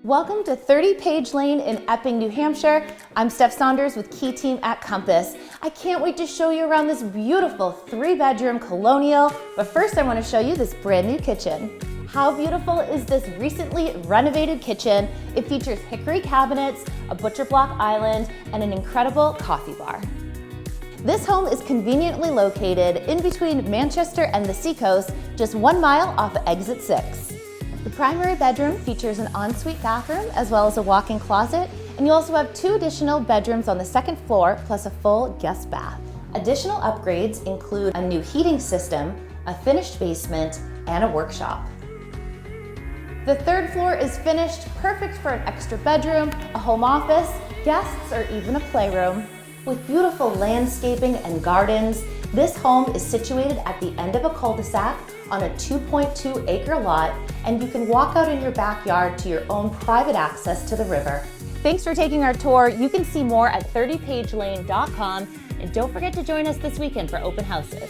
Welcome to 30 Page Lane in Epping, New Hampshire. I'm Steph Saunders with Key Team at Compass. I can't wait to show you around this beautiful 3-bedroom colonial, but first I want to show you this brand new kitchen. How beautiful is this recently renovated kitchen? It features hickory cabinets, a butcher block island, and an incredible coffee bar. This home is conveniently located in between Manchester and the seacoast, just 1 mile off of exit 6. The primary bedroom features an ensuite bathroom as well as a walk-in closet, and you also have 2 additional bedrooms on the 2nd floor plus a full guest bath. Additional upgrades include a new heating system, a finished basement, and a workshop. The 3rd floor is finished, perfect for an extra bedroom, a home office, guests, or even a playroom. With beautiful landscaping and gardens, this home is situated at the end of a cul-de-sac on a 2.2-acre lot, and you can walk out in your backyard to your own private access to the river. Thanks for taking our tour. You can see more at 30pagelane.com, and don't forget to join us this weekend for open houses.